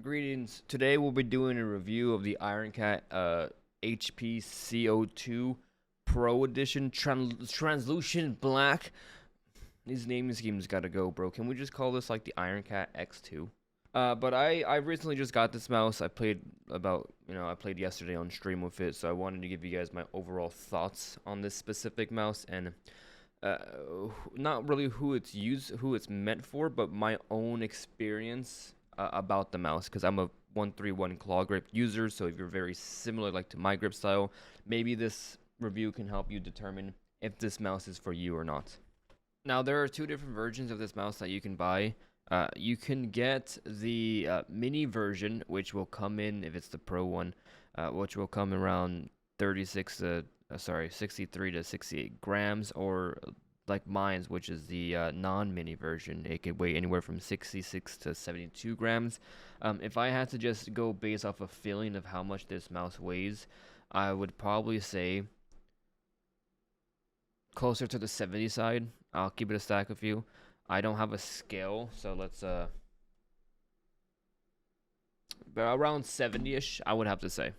Greetings. Today we'll be doing a review of the IronCat HPC02 Pro Edition Translucent Black. These naming schemes gotta go, bro. Can we just call this like the IronCat X2? But I recently just got this mouse. I played I played yesterday on stream with it, so I wanted to give you guys my overall thoughts on this specific mouse and uh, not really who it's meant for, but my own experience about the mouse, because I'm a 131 claw grip user. So if you're very similar like to my grip style, maybe this review can help you determine if this mouse is for you or not. Now there are two different versions of this mouse that you can buy. You can get the mini version, which will come in, if it's the pro one, which will come around 63 to 68 grams, or like mine's, which is the non-mini version. It could weigh anywhere from 66 to 72 grams. If I had to just go based off a feeling of how much this mouse weighs, I would probably say closer to the 70 side. I'll keep it a stack with you. I don't have a scale, so let's but around 70ish, I would have to say.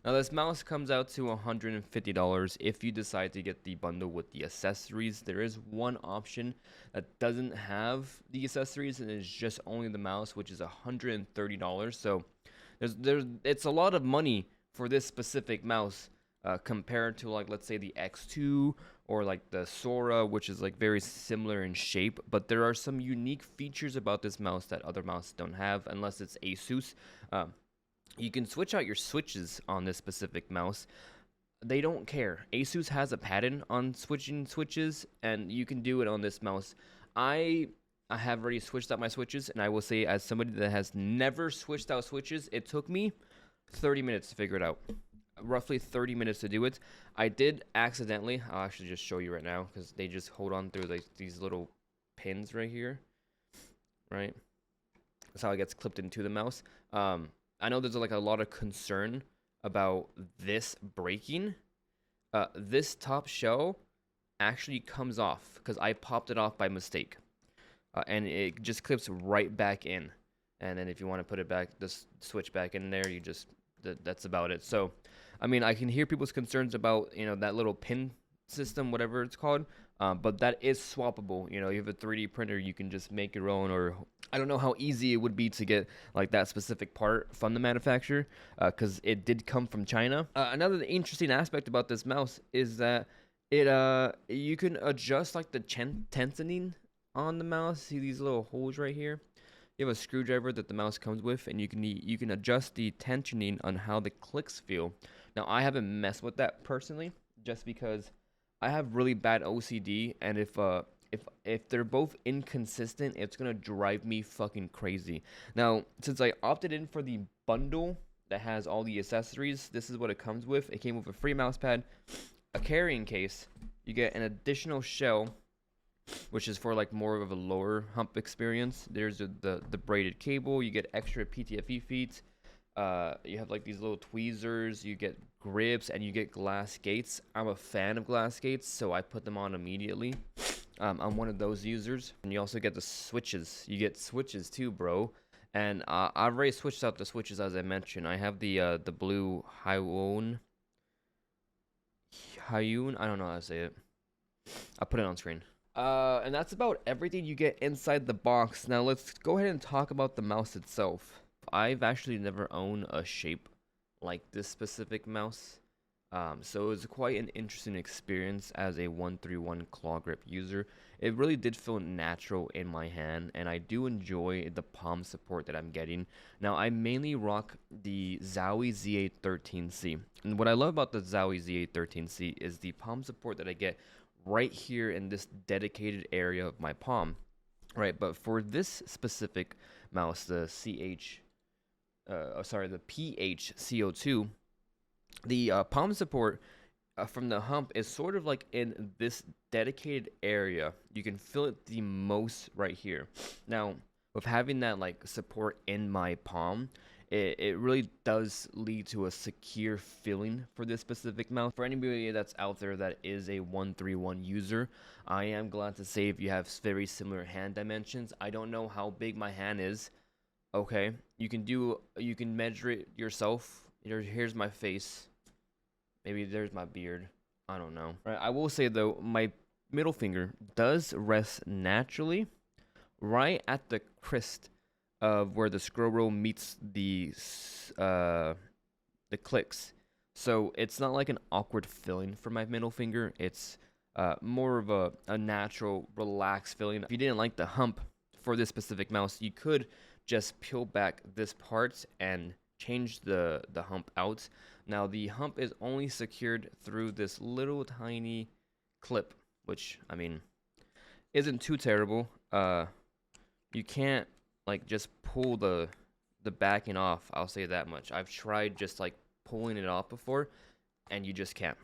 Now this mouse comes out to $150 if you decide to get the bundle with the accessories. There is one option that doesn't have the accessories and is just only the mouse, which is $130. So it's a lot of money for this specific mouse compared to, like, let's say the X2 or like the Sora, which is like very similar in shape. But there are some unique features about this mouse that other mouses don't have, unless it's Asus. You can switch out your switches on this specific mouse. They don't care. Asus has a patent on switching switches, and you can do it on this mouse. I have already switched out my switches, and I will say, as somebody that has never switched out switches, it took me 30 minutes to figure it out. Roughly 30 minutes to do it. I did accidentally. I'll actually just show you right now, because they just hold on through like these little pins right here. Right? That's how it gets clipped into the mouse. I know there's like a lot of concern about this breaking. This top shell actually comes off because I popped it off by mistake. And it just clips right back in. And then if you want to put it back, this switch back in there, that's about it. So, I mean, I can hear people's concerns about, that little pin system, whatever it's called. But that is swappable. You have a 3D printer, you can just make your own, or I don't know how easy it would be to get like that specific part from the manufacturer, because it did come from China. Another interesting aspect about this mouse is that you can adjust like the tensioning on the mouse. See these little holes right here? You have a screwdriver that the mouse comes with, and you can adjust the tensioning on how the clicks feel. Now I haven't messed with that personally, just because I have really bad OCD, and if they're both inconsistent, it's gonna drive me fucking crazy. Now, since I opted in for the bundle that has all the accessories, this is what it comes with. It came with a free mouse pad, a carrying case. You get an additional shell, which is for like more of a lower hump experience. There's the braided cable. You get extra PTFE feet. You have like these little tweezers, you get grips, and you get glass gates. I'm a fan of glass gates, so I put them on immediately. I'm one of those users. And you also get the switches. You get switches too, bro. And I've already switched out the switches, as I mentioned. I have the blue Hyun. I don't know how to say it. I'll put it on screen. And that's about everything you get inside the box. Now let's go ahead and talk about the mouse itself. I've actually never owned a shape like this specific mouse, so it was quite an interesting experience as a 131 claw grip user. It really did feel natural in my hand, and I do enjoy the palm support that I'm getting. Now I mainly rock the Zowie Z813C, and what I love about the Zowie Z813C is the palm support that I get right here in this dedicated area of my palm. Right, but for this specific mouse, the the PHC02, the palm support from the hump is sort of like in this dedicated area. You can feel it the most right here. Now, with having that like support in my palm, it really does lead to a secure feeling for this specific mouse. For anybody that's out there that is a 131 user, I am glad to say if you have very similar hand dimensions. I don't know how big my hand is, Okay, you can measure it yourself. Here's my face. Maybe there's my beard. I don't know. Right, I will say though, my middle finger does rest naturally right at the crest of where the scroll wheel meets the clicks. So it's not like an awkward feeling for my middle finger. It's more of a natural, relaxed feeling. If you didn't like the hump for this specific mouse, you could just peel back this part and change the hump out. Now the hump is only secured through this little tiny clip, which I mean isn't too terrible. You can't like just pull the backing off. I'll say that much. I've tried just like pulling it off before, and you just can't.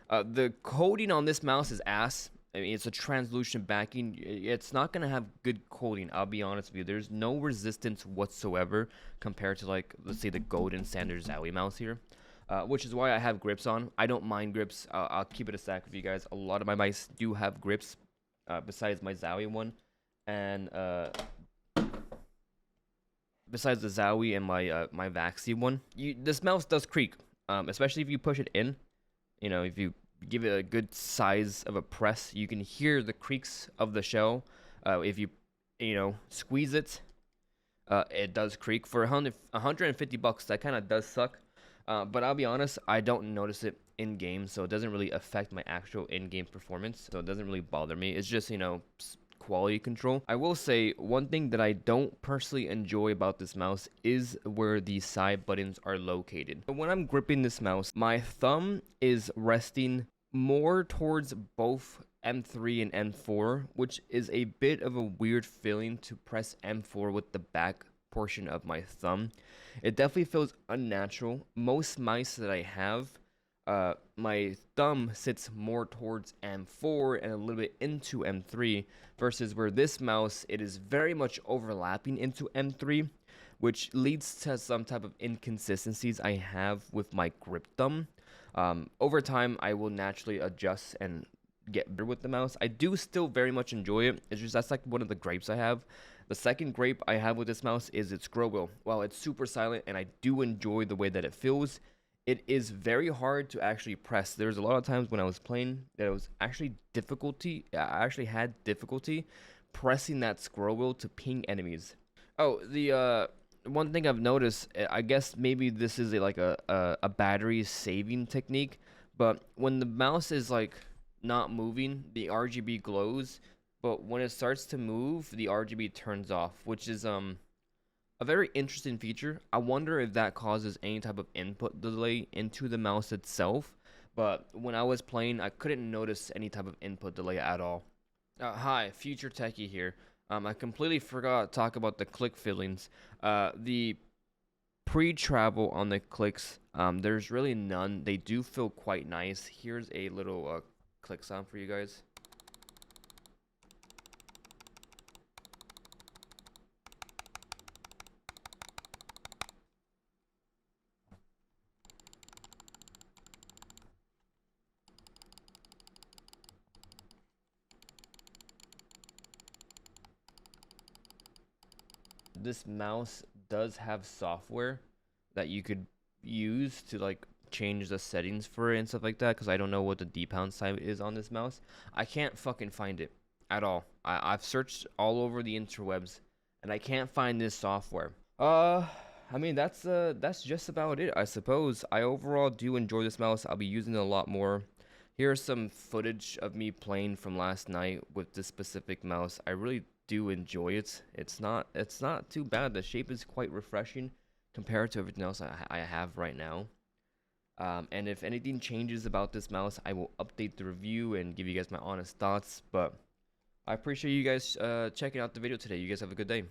The coating on this mouse is ass. I mean, it's a translucent backing. It's not gonna have good coating. I'll be honest with you. There's no resistance whatsoever compared to like let's say the golden standard Zowie mouse here, which is why I have grips on. I don't mind grips. I'll keep it a stack with you guys. A lot of my mice do have grips, besides my Zowie one, and besides the Zowie and my Vaxi one. This mouse does creak, especially if you push it in. You know, if you give it a good size of a press, you can hear the creaks of the shell. If you squeeze it, it does creak. For 150 bucks, that kind of does suck. But I'll be honest, I don't notice it in game, so it doesn't really affect my actual in-game performance. So it doesn't really bother me. It's just quality control. I will say one thing that I don't personally enjoy about this mouse is where the side buttons are located. When I'm gripping this mouse, my thumb is resting more towards both M3 and M4, which is a bit of a weird feeling to press M4 with the back portion of my thumb. It definitely feels unnatural. Most mice that I have, my thumb sits more towards M4 and a little bit into M3, versus where this mouse, it is very much overlapping into M3, which leads to some type of inconsistencies I have with my grip thumb. Over time, I will naturally adjust and get better with the mouse. I do still very much enjoy it. It's just that's like one of the gripes I have. The second gripe I have with this mouse is its scroll wheel. While it's super silent and I do enjoy the way that it feels, it is very hard to actually press. There's a lot of times when I was playing that it was actually I actually had difficulty pressing that scroll wheel to ping enemies. Oh, the one thing I've noticed, I guess maybe this is like a battery saving technique, but when the mouse is like not moving, the RGB glows, but when it starts to move, the RGB turns off, which is a very interesting feature. I wonder if that causes any type of input delay into the mouse itself, but when I was playing, I couldn't notice any type of input delay at all. Hi, Future Techie here. I completely forgot to talk about the click feelings. The pre-travel on the clicks, there's really none. They do feel quite nice. Here's a little click sound for you guys. This mouse does have software that you could use to like change the settings for it and stuff like that, because I don't know what the D-pound sign is on this mouse. I can't fucking find it at all. I've searched all over the interwebs and I can't find this software. I mean that's just about it, I suppose. I overall do enjoy this mouse. I'll be using it a lot more. Here's some footage of me playing from last night with this specific mouse. I really do enjoy it. It's not too bad. The shape is quite refreshing compared to everything else I have right now. And if anything changes about this mouse, I will update the review and give you guys my honest thoughts. But I appreciate you guys checking out the video today. You guys have a good day.